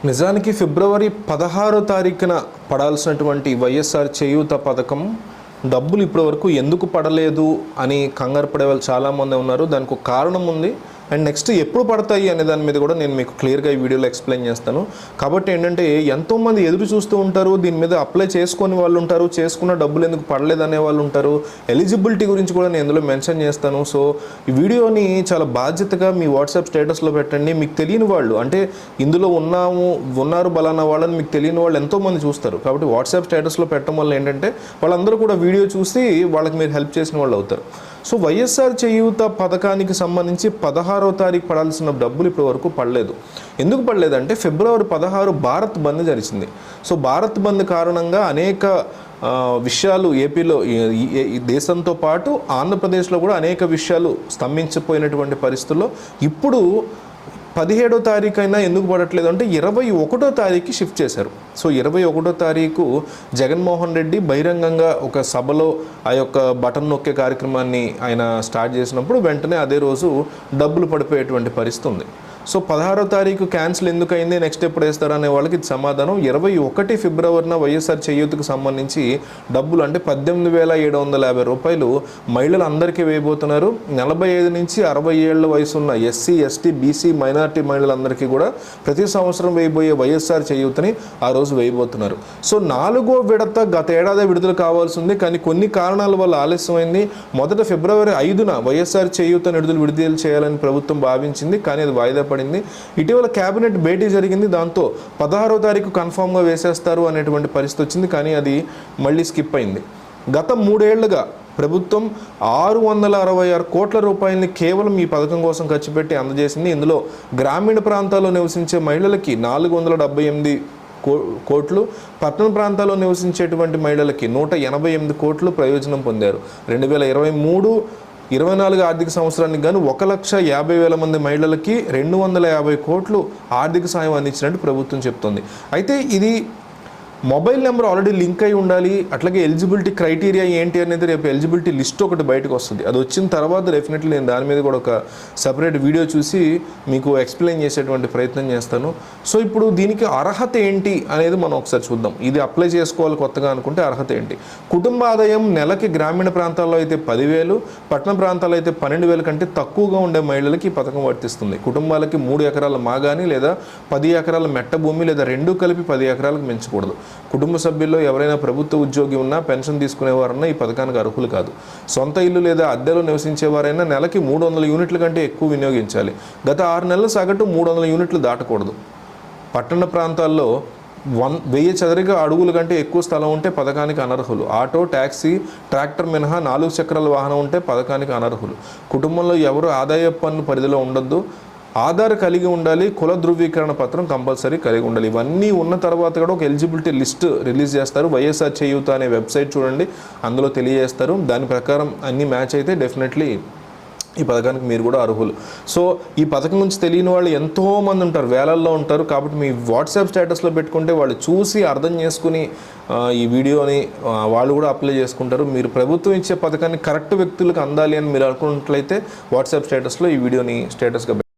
నిజానికి ఫిబ్రవరి 16వ తారీఖున పడాల్సినటువంటి వైఎస్ఆర్ చేయూత పథకం డబ్బులు ఇప్పటివరకు ఎందుకు పడలేదు అని కంగారు పడే వాళ్ళు చాలామంది ఉన్నారు. దానికి ఒక కారణం ఉంది. అండ్ నెక్స్ట్ ఎప్పుడు పడతాయి అనే దాని మీద కూడా నేను మీకు క్లియర్గా ఈ వీడియోలో ఎక్స్ప్లెయిన్ చేస్తాను. కాబట్టి ఏంటంటే ఎంతోమంది ఎదురు చూస్తూ ఉంటారు, దీని మీద అప్లై చేసుకొని వాళ్ళు ఉంటారు, చేసుకున్న డబ్బులు ఎందుకు పడలేదు అనే వాళ్ళు ఉంటారు. ఎలిజిబిలిటీ గురించి కూడా నేను ఇందులో మెన్షన్ చేస్తాను. సో ఈ వీడియోని చాలా బాధ్యతగా మీ వాట్సాప్ స్టేటస్లో పెట్టండి. మీకు తెలియని వాళ్ళు, అంటే ఇందులో ఉన్నారు బలానా వాళ్ళని మీకు తెలియని వాళ్ళు ఎంతోమంది చూస్తారు. కాబట్టి వాట్సాప్ స్టేటస్లో పెట్టడం వల్ల ఏంటంటే వాళ్ళందరూ కూడా వీడియో చూసి వాళ్ళకి మీరు హెల్ప్ చేసిన వాళ్ళు అవుతారు. సో వైఎస్ఆర్ చేయూత పథకానికి సంబంధించి 16వ తారీఖు పడాల్సిన డబ్బులు ఇప్పటి వరకు పడలేదు. ఎందుకు పడలేదంటే ఫిబ్రవరి 16 భారత్ బంద్ జరిగింది. సో భారత్ బంద్ కారణంగా అనేక విషయాలు ఏపీలో ఈ దేశంతో పాటు ఆంధ్రప్రదేశ్లో కూడా అనేక విషయాలు స్తంభించిపోయినటువంటి పరిస్థితుల్లో ఇప్పుడు 17వ తారీఖు అయినా ఎందుకు పడట్లేదు అంటే 21వ తారీఖుకి షిఫ్ట్ చేశారు. సో 21వ తారీఖు జగన్మోహన్ రెడ్డి బహిరంగంగా ఒక సభలో ఆ యొక్క బటన్ నొక్కే కార్యక్రమాన్ని ఆయన స్టార్ట్ చేసినప్పుడు వెంటనే అదే రోజు డబ్బులు పడిపోయేటువంటి పరిస్థితి ఉంది. సో 16వ తారీఖు క్యాన్సిల్ ఎందుకు అయింది, నెక్స్ట్ ఎప్పుడు వేస్తారు అనే వాళ్ళకి ఇది సమాధానం. 21 ఫిబ్రవరిన వైఎస్ఆర్ చేయూతకు సంబంధించి డబ్బులు అంటే 18,750 రూపాయలు మహిళలందరికీ వేయబోతున్నారు. 45 నుంచి 60 ఏళ్ల వయసు ఉన్న ఎస్సీ, ఎస్టీ, బీసీ, మైనారిటీ మహిళలందరికీ కూడా ప్రతి సంవత్సరం వేయబోయే వైఎస్ఆర్ చేయూతని ఆ రోజు వేయబోతున్నారు. సో 4వ విడత గత ఏడాది విడుదల కావాల్సి ఉంది, కానీ కొన్ని కారణాల వల్ల ఆలస్యమైంది. మొదట ఫిబ్రవరి 5న వైఎస్ఆర్ చేయూత నిధులు విడుదల చేయాలని ప్రభుత్వం భావించింది, కానీ అది వాయిదా పడింది. ఇటీవల కేబినెట్ భేటీ జరిగింది, దాంతో 16వ తారీఖు కన్ఫామ్గా వేసేస్తారు అనేటువంటి పరిస్థితి వచ్చింది, కానీ అది మళ్ళీ స్కిప్ అయింది. గత 3 ఏళ్లుగా ప్రభుత్వం 666 కోట్ల రూపాయలని కేవలం ఈ పథకం కోసం ఖర్చు పెట్టి అందజేసింది. ఇందులో గ్రామీణ ప్రాంతాల్లో నివసించే మహిళలకి 478 కోట్లు, పట్టణ ప్రాంతాల్లో నివసించేటువంటి మహిళలకి 188 కోట్లు ప్రయోజనం పొందారు. 2023-24 ఆర్థిక సంవత్సరానికి గాను 1,50,000 మంది మహిళలకి 250 కోట్లు ఆర్థిక సాయం అందించినట్టు ప్రభుత్వం చెప్తోంది. అయితే ఇది మొబైల్ నెంబర్ ఆల్రెడీ లింక్ అయి ఉండాలి. అట్లాగే ఎలిజిబిలిటీ క్రైటీరియా ఏంటి అనేది రేపు ఎలిజిబిలిటీ లిస్ట్ ఒకటి బయటకు వస్తుంది. అది వచ్చిన తర్వాత డెఫినెట్లీ నేను దాని మీద కూడా ఒక సపరేట్ వీడియో చూసి మీకు ఎక్స్ప్లెయిన్ చేసేటువంటి ప్రయత్నం చేస్తాను. సో ఇప్పుడు దీనికి అర్హత ఏంటి అనేది మనం ఒకసారి చూద్దాం. ఇది అప్లై చేసుకోవాలి కొత్తగా అనుకుంటే అర్హత ఏంటి? కుటుంబ ఆదాయం నెలకి గ్రామీణ ప్రాంతాల్లో అయితే 10,000, పట్టణ ప్రాంతాల్లో అయితే 12,000 కంటే తక్కువగా ఉండే మహిళలకి ఈ పథకం వర్తిస్తుంది. కుటుంబాలకి 3 ఎకరాల మాగాని లేదా 10 ఎకరాల మెట్ట భూమి లేదా రెండూ కలిపి 10 ఎకరాలకు మించకూడదు. కుటుంబ సభ్యుల్లో ఎవరైనా ప్రభుత్వ ఉద్యోగి ఉన్నా, పెన్షన్ తీసుకునేవారన్నా ఈ పథకానికి అర్హులు కాదు. సొంత ఇల్లు లేదా అద్దెలో నివసించేవారైనా నెలకి 300 యూనిట్ల కంటే ఎక్కువ వినియోగించాలి. గత 6 నెలల సగటు 300 యూనిట్లు దాటకూడదు. పట్టణ ప్రాంతాల్లో 1000 చదరపు అడుగుల కంటే ఎక్కువ స్థలం ఉంటే పథకానికి అనర్హులు. ఆటో, ట్యాక్సీ, ట్రాక్టర్ మినహా 4 చక్రాల వాహనం ఉంటే పథకానికి అనర్హులు. కుటుంబంలో ఎవరు ఆదాయ పన్ను పరిధిలో ఉండొద్దు. ఆధార్ కలిగి ఉండాలి. కుల ధృవీకరణ పత్రం కంపల్సరీ కలిగి ఉండాలి. ఇవన్నీ ఉన్న తర్వాత కూడా ఒక ఎలిజిబిలిటీ లిస్ట్ రిలీజ్ చేస్తారు. వైఎస్ఆర్ చేయూత అనే వెబ్సైట్ చూడండి, అందులో తెలియజేస్తారు. దాని ప్రకారం అన్ని మ్యాచ్ అయితే డెఫినెట్లీ ఈ పథకానికి మీరు కూడా అర్హులు. సో ఈ పథకం గురించి తెలియని వాళ్ళు ఎంతోమంది ఉంటారు, వేలల్లో ఉంటారు. కాబట్టి మీ వాట్సాప్ స్టేటస్లో పెట్టుకుంటే వాళ్ళు చూసి అర్థం చేసుకుని ఈ వీడియోని వాళ్ళు కూడా అప్లై చేసుకుంటారు. మీరు ప్రభుత్వం ఇచ్చే పథకాన్ని కరెక్ట్ వ్యక్తులకు అందాలి అని మీరు అనుకున్నట్లయితే వాట్సాప్ స్టేటస్లో ఈ వీడియోని స్టేటస్గా